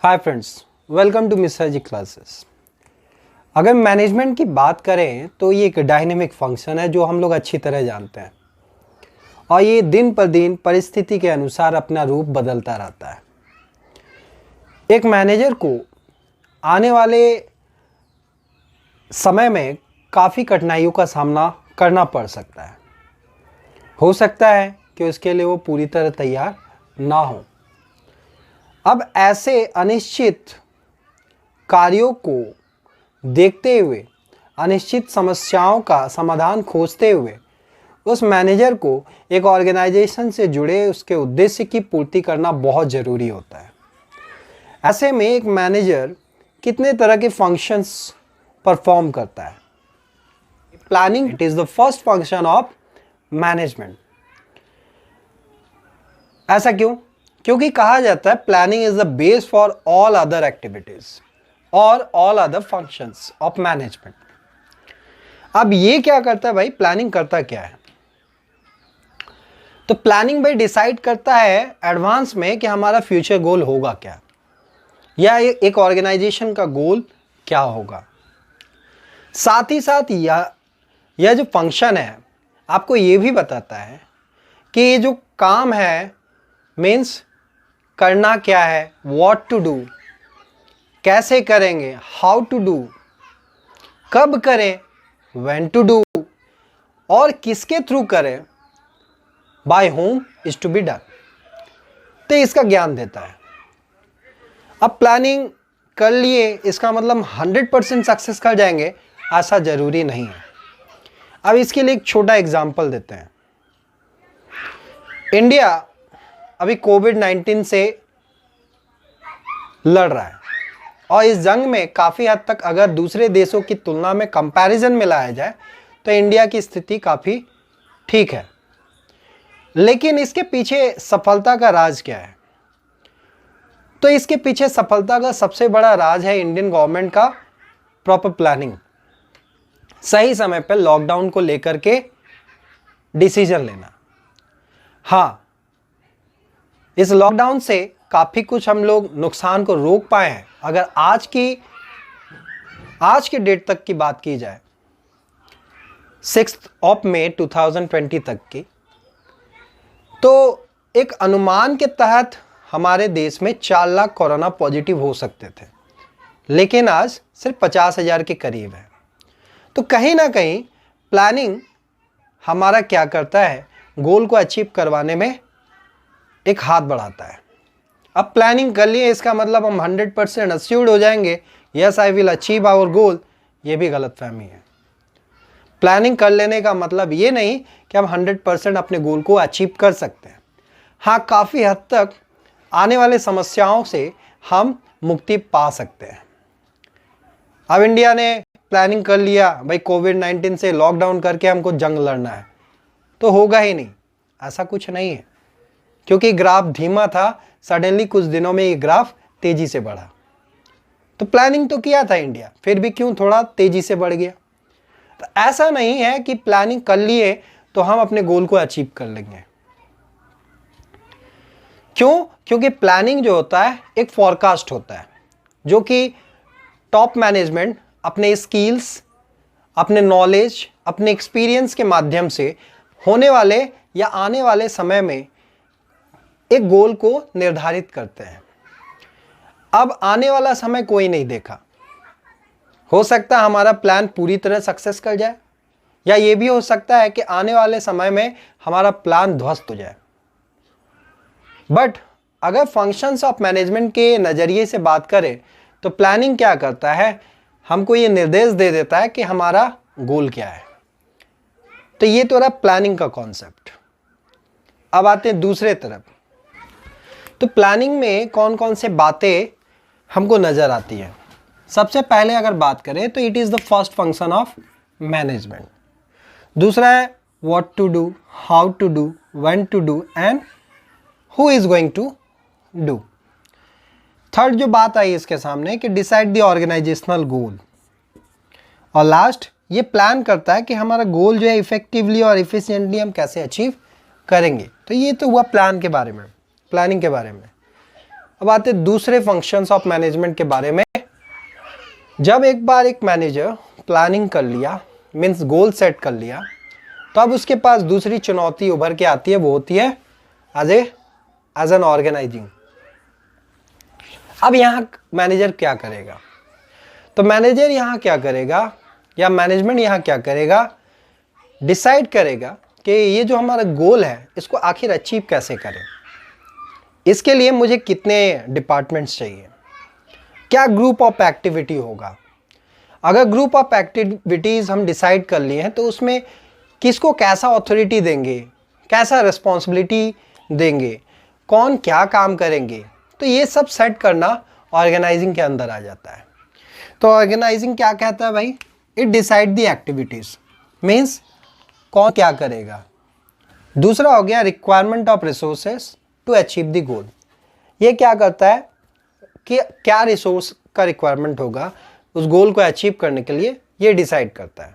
Hi friends, welcome to mister G classes. अगर management की बात करें तो ये एक डायनेमिक फंक्शन है जो हम लोग अच्छी तरह जानते हैं और ये दिन पर दिन परिस्थिति के अनुसार अपना रूप बदलता रहता है। एक मैनेजर को आने वाले समय में काफ़ी कठिनाइयों का सामना करना पड़ सकता है। हो सकता है कि उसके लिए वो पूरी तरह तैयार ना हो। अब ऐसे अनिश्चित कार्यों को देखते हुए, अनिश्चित समस्याओं का समाधान खोजते हुए उस मैनेजर को एक ऑर्गेनाइजेशन से जुड़े उसके उद्देश्य की पूर्ति करना बहुत ज़रूरी होता है। ऐसे में एक मैनेजर कितने तरह के फंक्शंस परफॉर्म करता है। Planning it is the first function of management. ऐसा क्यों? क्योंकि कहा जाता है planning is the base for all other activities और all other functions of management. अब ये क्या करता है भाई? प्लानिंग करता क्या है? तो प्लानिंग भाई डिसाइड करता है एडवांस में कि हमारा फ्यूचर गोल होगा क्या, या एक ऑर्गेनाइजेशन का गोल क्या होगा। साथ ही साथ यह जो फंक्शन है आपको ये भी बताता है कि ये जो काम है मीन्स करना क्या है, व्हाट टू डू, कैसे करेंगे, हाउ टू डू, कब करें, व्हेन टू डू, और किसके थ्रू करें, by whom is to be done. तो इसका ज्ञान देता है। अब प्लानिंग कर लिए इसका मतलब 100% सक्सेस कर जाएंगे ऐसा जरूरी नहीं है। अब इसके लिए एक छोटा एग्जांपल देते हैं। इंडिया अभी कोविड-19 से लड़ रहा है और इस जंग में काफ़ी हद तक अगर दूसरे देशों की तुलना में कंपैरिजन में लाया जाए तो इंडिया की स्थिति काफ़ी ठीक है। लेकिन इसके पीछे सफलता का राज क्या है? तो इसके पीछे सफलता का सबसे बड़ा राज है इंडियन गवर्नमेंट का प्रॉपर प्लानिंग, सही समय पर लॉकडाउन को लेकर के डिसीजन लेना। हाँ, इस लॉकडाउन से काफ़ी कुछ हम लोग नुकसान को रोक पाए हैं। अगर आज की डेट तक की बात की जाए, 6 मई 2020 तक की, तो एक अनुमान के तहत हमारे देश में 4 लाख कोरोना पॉजिटिव हो सकते थे, लेकिन आज सिर्फ 50,000 के करीब है। तो कहीं ना कहीं प्लानिंग हमारा क्या करता है, गोल को अचीव करवाने में एक हाथ बढ़ाता है। अब प्लानिंग कर लिए इसका मतलब हम 100% अश्योर्ड हो जाएंगे, yes I will achieve our goal, ये भी गलतफहमी है। प्लानिंग कर लेने का मतलब ये नहीं कि हम 100% अपने गोल को अचीव कर सकते हैं। हाँ, काफ़ी हद तक आने वाले समस्याओं से हम मुक्ति पा सकते हैं। अब इंडिया ने प्लानिंग कर लिया भाई कोविड-19 से लॉकडाउन करके हमको जंग लड़ना है, तो होगा ही नहीं, ऐसा कुछ नहीं है। क्योंकि ग्राफ धीमा था, सडनली कुछ दिनों में ये ग्राफ तेजी से बढ़ा। तो प्लानिंग तो किया था इंडिया, फिर भी क्यों थोड़ा तेजी से बढ़ गया? तो ऐसा नहीं है कि प्लानिंग कर लिए तो हम अपने गोल को अचीव कर लेंगे। क्यों? क्योंकि प्लानिंग जो होता है एक फॉरकास्ट होता है, जो कि टॉप मैनेजमेंट अपने स्किल्स, अपने नॉलेज, अपने एक्सपीरियंस के माध्यम से होने वाले या आने वाले समय में एक गोल को निर्धारित करते हैं। अब आने वाला समय कोई नहीं देखा, हो सकता है हमारा प्लान पूरी तरह सक्सेस कर जाए, या ये भी हो सकता है कि आने वाले समय में हमारा प्लान ध्वस्त हो जाए। बट अगर फंक्शंस ऑफ मैनेजमेंट के नज़रिए से बात करें तो प्लानिंग क्या करता है, हमको ये निर्देश दे देता है कि हमारा गोल क्या है। तो ये तो रहा प्लानिंग का कॉन्सेप्ट। अब आते हैं दूसरे तरफ। तो प्लानिंग में कौन कौन से बातें हमको नज़र आती हैं? सबसे पहले अगर बात करें तो it is the first function of management. दूसरा है what to do, how to do, when to do and who is going to do. Third जो बात आई इसके सामने कि डिसाइड द ऑर्गेनाइजेशनल गोल। और लास्ट ये प्लान करता है कि हमारा गोल जो है इफेक्टिवली और इफिशिएंटली हम कैसे अचीव करेंगे। तो ये तो हुआ प्लान के बारे में, प्लानिंग के बारे में। अब आते दूसरे फंक्शंस ऑफ मैनेजमेंट के बारे में। जब एक बार एक मैनेजर प्लानिंग कर लिया, मीन्स गोल सेट कर लिया, तो अब उसके पास दूसरी चुनौती उभर के आती है, वो होती है एज एन ऑर्गेनाइजिंग। अब यहाँ मैनेजर क्या करेगा? तो मैनेजर यहाँ क्या करेगा, या मैनेजमेंट यहाँ क्या करेगा, डिसाइड करेगा कि ये जो हमारा गोल है इसको आखिर अचीव कैसे करें। इसके लिए मुझे कितने डिपार्टमेंट्स चाहिए, क्या ग्रुप ऑफ एक्टिविटी होगा। अगर ग्रुप ऑफ एक्टिविटीज़ हम डिसाइड कर लिए हैं तो उसमें किसको कैसा अथॉरिटी देंगे, कैसा रिस्पॉन्सिबिलिटी देंगे, कौन क्या काम करेंगे, तो ये सब सेट करना ऑर्गेनाइजिंग के अंदर आ जाता है। तो ऑर्गेनाइजिंग क्या कहता है भाई? It decide the activities, means कौन क्या करेगा। दूसरा हो गया requirement of resources to achieve the goal. ये क्या करता है कि क्या रिसोर्स का रिक्वायरमेंट होगा उस गोल को अचीव करने के लिए, ये डिसाइड करता है।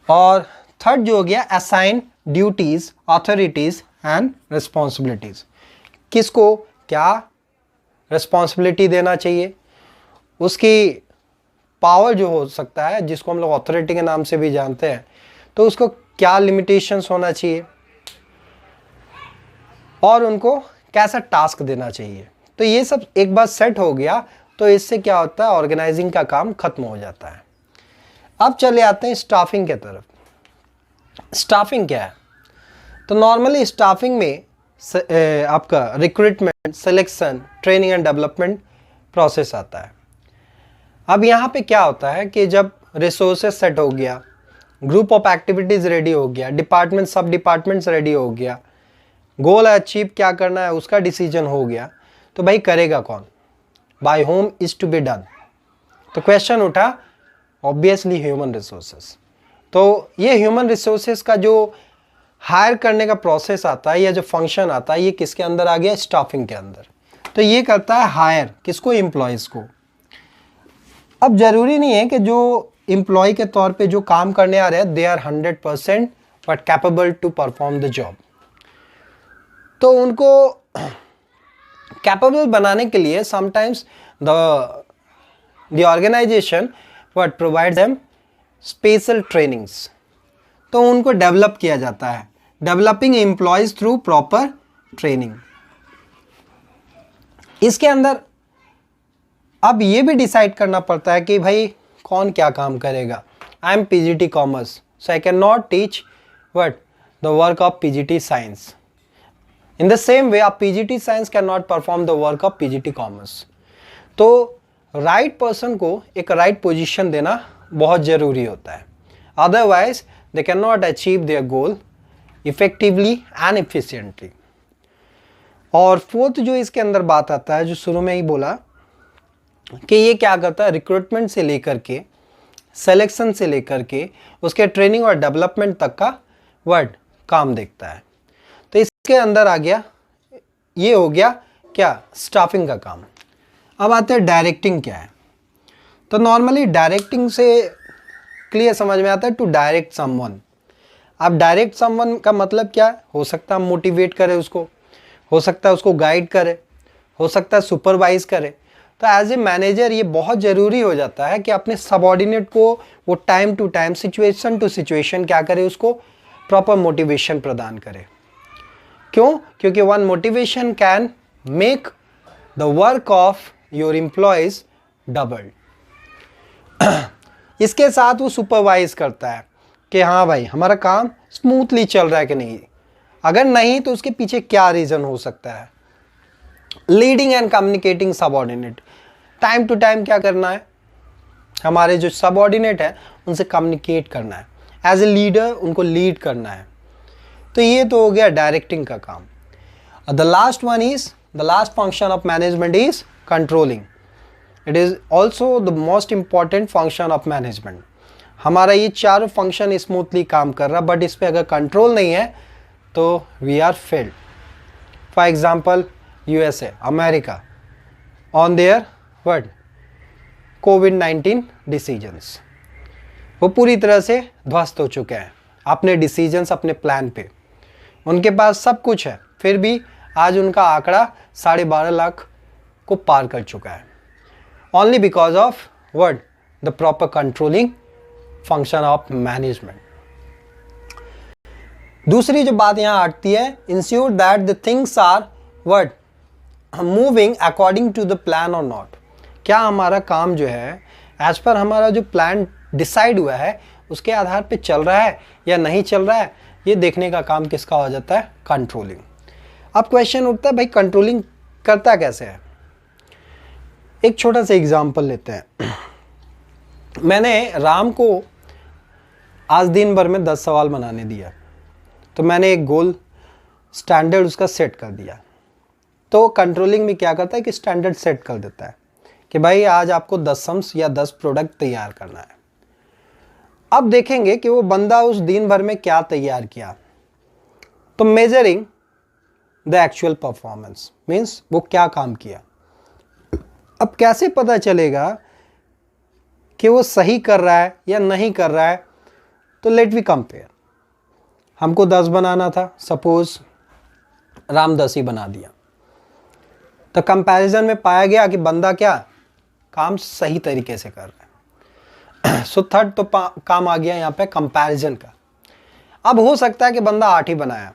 और थर्ड जो हो गया assign duties, authorities and responsibilities. किसको क्या रिस्पॉन्सिबिलिटी देना चाहिए, उसकी पावर जो हो सकता है जिसको हम लोग अथॉरिटी के नाम से भी जानते हैं, तो उसको क्या लिमिटेशंस होना चाहिए और उनको कैसा टास्क देना चाहिए। तो ये सब एक बार सेट हो गया तो इससे क्या होता है, ऑर्गेनाइजिंग का काम खत्म हो जाता है। अब चले आते हैं स्टाफिंग के तरफ। स्टाफिंग क्या है? तो नॉर्मली स्टाफिंग में आपका recruitment, selection, training and development process आता है। अब यहाँ पे क्या होता है कि जब रिसोर्सेस सेट हो गया, ग्रुप ऑफ एक्टिविटीज़ रेडी हो गया, डिपार्टमेंट सब डिपार्टमेंट्स रेडी हो गया, गोल अचीव क्या करना है उसका डिसीजन हो गया, तो भाई करेगा कौन? By whom is to be done. तो क्वेश्चन उठा ऑब्वियसली ह्यूमन रिसोर्सेस। तो ये ह्यूमन रिसोर्सेस का जो हायर करने का प्रोसेस आता है या जो फंक्शन आता है, ये किसके अंदर आ गया? स्टाफिंग के अंदर। तो ये करता है हायर किसको? एम्प्लॉयज़ को। अब जरूरी नहीं है कि जो एम्प्लॉय के तौर पे जो काम करने आ रहे हैं they are 100% but capable to perform the job. तो उनको कैपेबल बनाने के लिए sometimes the organization what provides them special trainings. तो उनको डेवलप किया जाता है, developing employees through proper training. इसके अंदर अब ये भी डिसाइड करना पड़ता है कि भाई कौन क्या काम करेगा। I am PGT commerce, so I can not teach what the work of PGT science. In the same way, a PGT science cannot perform the work of PGT commerce. तो right person को एक right position देना बहुत ज़रूरी होता है, otherwise they cannot achieve their goal effectively and efficiently. और fourth जो इसके अंदर बात आता है, जो शुरू में ही बोला कि ये क्या करता है, रिक्रूटमेंट से लेकर के सिलेक्शन से लेकर के उसके ट्रेनिंग और डेवलपमेंट तक का वर्ड काम देखता है। तो इसके अंदर आ गया, ये हो गया क्या? स्टाफिंग का काम। अब आते हैं डायरेक्टिंग क्या है। तो नॉर्मली डायरेक्टिंग से क्लियर समझ में आता है टू डायरेक्ट समवन। अब डायरेक्ट समवन का मतलब क्या है? हो सकता है मोटिवेट करे उसको, हो सकता है उसको गाइड करे, हो सकता है सुपरवाइज करे। तो एज ए मैनेजर ये बहुत ज़रूरी हो जाता है कि अपने सबऑर्डिनेट को वो time to time, situation to situation क्या करे, उसको प्रॉपर मोटिवेशन प्रदान करे। क्यों? क्योंकि one motivation can make the work of your employees double. इसके साथ वो सुपरवाइज करता है कि हाँ भाई हमारा काम स्मूथली चल रहा है कि नहीं, अगर नहीं तो उसके पीछे क्या रीज़न हो सकता है। Leading and communicating subordinate, time to time क्या करना है, हमारे जो सबऑर्डिनेट है उनसे कम्युनिकेट करना है, एज ए लीडर उनको लीड करना है। तो ये तो हो गया डायरेक्टिंग का काम। The last one is, the last function of management is controlling. It is also the most important function of management. हमारा ये चारों फंक्शन स्मूथली काम कर रहा, बट इस पर अगर कंट्रोल नहीं है तो we are failed. For example USA, America, on their word कोविड-19 डिसीजंस, वो पूरी तरह से ध्वस्त हो चुके हैं अपने डिसीजंस, अपने प्लान पे। उनके पास सब कुछ है, फिर भी आज उनका आंकड़ा 12.5 लाख को पार कर चुका है, only because of what, the proper controlling function of management. दूसरी जो बात यहां आती है, ensure that the things are what, moving according to the plan और नॉट। क्या हमारा काम जो है एज पर हमारा जो प्लान डिसाइड हुआ है उसके आधार पे चल रहा है या नहीं चल रहा है, ये देखने का काम किसका हो जाता है, कंट्रोलिंग। अब क्वेश्चन उठता है भाई कंट्रोलिंग करता कैसे है। एक छोटा सा एग्जांपल लेते हैं। मैंने राम को आज दिन भर में 10 सवाल बनाने दिया, तो मैंने एक गोल स्टैंडर्ड उसका सेट कर दिया। तो कंट्रोलिंग में क्या करता है कि स्टैंडर्ड सेट कर देता है कि भाई आज आपको 10 सम्स या 10 प्रोडक्ट तैयार करना है। अब देखेंगे कि वो बंदा उस दिन भर में क्या तैयार किया। तो measuring the actual performance means वो क्या काम किया। अब कैसे पता चलेगा कि वो सही कर रहा है या नहीं कर रहा है, तो लेट वी कंपेयर। हमको 10 बनाना था, सपोज राम 10 ही बना दिया, तो कंपैरिजन में पाया गया कि बंदा क्या काम सही तरीके से कर रहा है। सो थर्ड तो काम आ गया यहाँ पे कंपैरिजन का। अब हो सकता है कि बंदा 8 ही बनाया,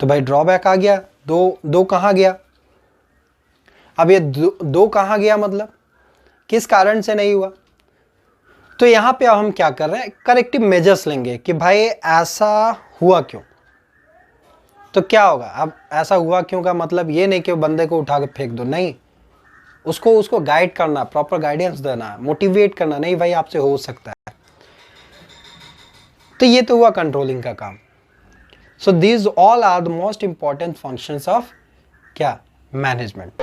तो भाई ड्रॉबैक आ गया, दो कहाँ गया। अब ये दो कहाँ गया, मतलब किस कारण से नहीं हुआ। तो यहाँ पे अब हम क्या कर रहे हैं, करेक्टिव मेजर्स लेंगे कि भाई ऐसा हुआ क्यों। तो क्या होगा, अब ऐसा हुआ क्यों का मतलब ये नहीं कि वो बंदे को उठा के फेंक दो, नहीं, उसको गाइड करना, प्रॉपर गाइडेंस देना, मोटिवेट करना, नहीं भाई आपसे हो सकता है। तो ये तो हुआ कंट्रोलिंग का काम। So these all are the most important functions of क्या, मैनेजमेंट।